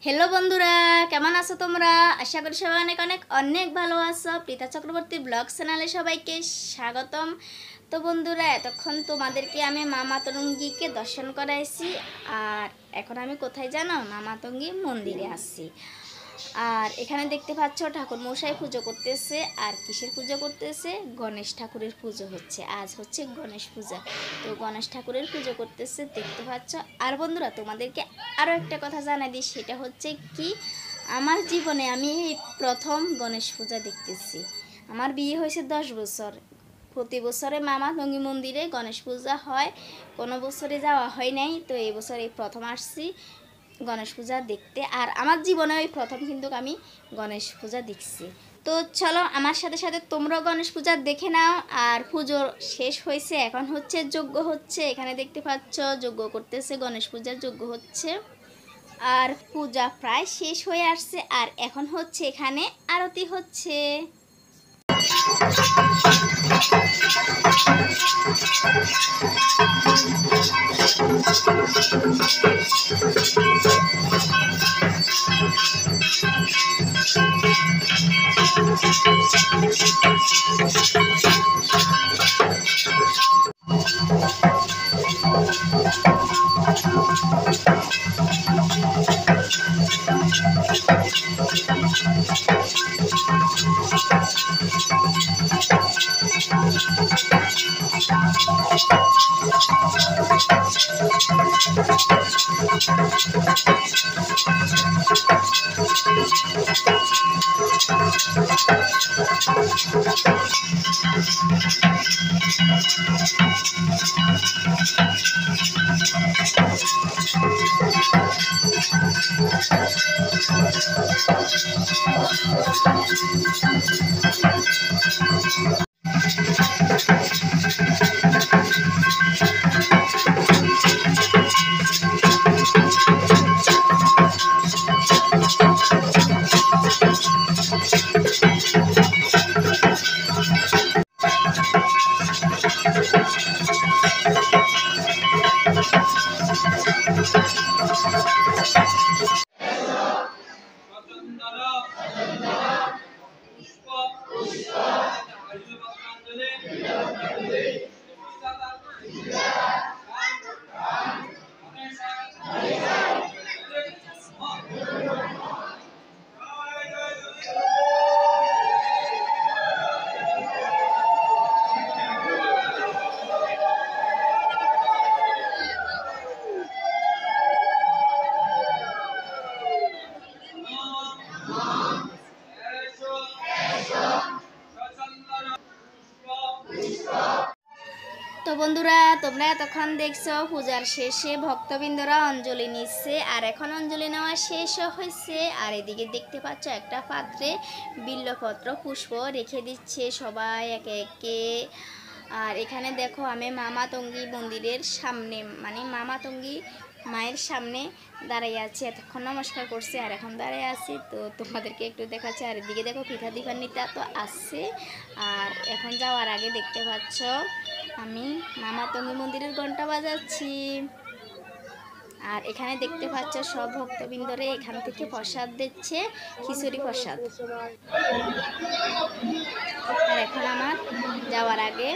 Hello बंधुरा केमन आছো তোমরা आशा करी सबाई अनेक अनेक अनेक ভালো আছো। প্রীতা চক্রবর্তী ব্লগ চ্যানেলে সবাইকে স্বাগতম। তো বন্ধুরা এতক্ষণ তোমাদেরকে আমি মামাতঙ্গীকে দর্শন করাইছি আর এখন আমি কোথায় জানো মামাতঙ্গী মন্দিরে আসছি। আর এখানে দেখতে পাচ্ছ ঠাকুর মশাই পুজো করতেছে। আর কিসের পুজো করতেছে? গণেশ ঠাকুরের পুজো হচ্ছে। আজ হচ্ছে গণেশ পূজা, তো গণেশ ঠাকুরের পুজো করতেছে দেখতে পাচ্ছ। আর বন্ধুরা তোমাদেরকে আরও একটা কথা জানাই দিই, সেটা হচ্ছে কি আমার জীবনে আমি এই প্রথম গণেশ পূজা দেখতেছি। আমার বিয়ে হয়েছে 10 বছর। প্রতি বছরে মামাতঙ্গী মন্দিরে গণেশ পূজা হয়, কোনো বছরে যাওয়া হয় নাই। তো এই বছর এই প্রথম আসছি গণেশ পূজা দেখতে। আর আমার জীবনে ওই প্রথম কিন্তু আমি গণেশ পূজা দেখছি। তো চলো আমার সাথে সাথে তোমরাও গণেশ পূজা দেখে নাও। আর পুজো শেষ হয়েছে, এখন হচ্ছে যজ্ঞ হচ্ছে। এখানে দেখতে পাচ্ছ যজ্ঞ করতেছে, গণেশ পূজার যজ্ঞ হচ্ছে। আর পূজা প্রায় শেষ হয়ে আসছে। আর এখন হচ্ছে এখানে আরতি হচ্ছে। তো বন্ধুরা তোমরা এতক্ষণ দেখছো পূজার শেষে ভক্তবৃন্দরা অঞ্জলি নিচ্ছে। আর এখন অঞ্জলি নেওয়া শেষ হয়েছে। আর এদিকে দেখতে পাচ্ছ একটা পাত্রে বিল্লপত্র পুষ্প রেখে দিচ্ছে সবাই একে একে। আর এখানে দেখো আমি মামাতঙ্গী মন্দিরের সামনে, মানে মামাতঙ্গী মায়ের সামনে দাঁড়িয়ে আছি। এতক্ষণ নমস্কার করছে আর এখন দাঁড়িয়ে আছি। তো তোমাদেরকে একটু দেখাচ্ছি। আর এদিকে দেখো পিঠা দীপান্বিতা তো আসছে। আর এখন যাওয়ার আগে দেখতে পাচ্ছ আমি মামাতঙ্গী মন্দিরের ঘন্টা বাজাচ্ছি। আর এখানে দেখতে পাচ্ছ সব ভক্তবৃন্দরে এখান থেকে প্রসাদ দিচ্ছে, খিচুড়ি প্রসাদ। আর এখন আমার যাওয়ার আগে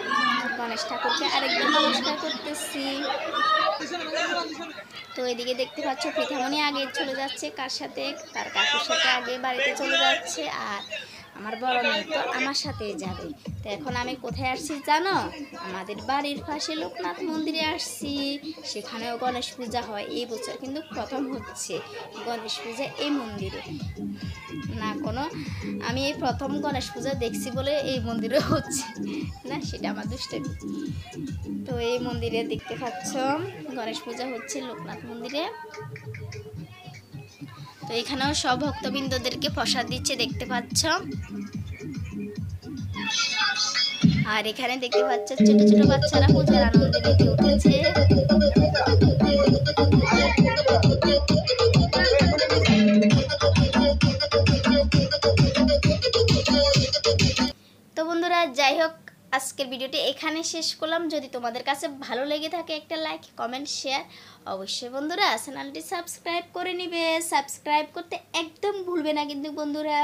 গণেশ ঠাকুরকে আরেকদিন নমস্কার করতেছি। তো এদিকে দেখতে পাচ্ছ পৃথামণি আগে চলে যাচ্ছে, কার সাথে? তার কাকুর সাথে আগে বাড়িতে চলে যাচ্ছে। আর আমার বড় মেয়ে তো আমার সাথেই যাবে। তো এখন আমি কোথায় আসছি জানো? আমাদের বাড়ির পাশে লোকনাথ মন্দিরে আসছি। সেখানেও গণেশ পূজা হয়। এই বছর কিন্তু প্রথম হচ্ছে গণেশ পূজা এই মন্দিরে। না কোনো আমি এই প্রথম গণেশ পূজা দেখছি বলে এই মন্দিরে হচ্ছে না, সেটা আমার দুষ্টামি। তো এই মন্দিরে দেখতে পাচ্ছ গণেশ পূজা হচ্ছে লোকনাথ মন্দিরে। তো এখানেও সব ভক্তবৃন্দদেরকে প্রসাদ দিচ্ছে দেখতে পাচ্ছ। আর এখানে দেখতে পাচ্ছ ছোট ছোট বাচ্চারা পূজার আনন্দে মেতে উঠেছে। তো বন্ধুরা যাই হোক আজকের ভিডিওটি এখানে শেষ করলাম। যদি তোমাদের কাছে ভালো লেগে থাকে একটা লাইক, কমেন্ট, শেয়ার অবশ্যই বন্ধুরা চ্যানেলটি সাবস্ক্রাইব করে নিবে। সাবস্ক্রাইব করতে একদম ভুলবে না কিন্তু বন্ধুরা।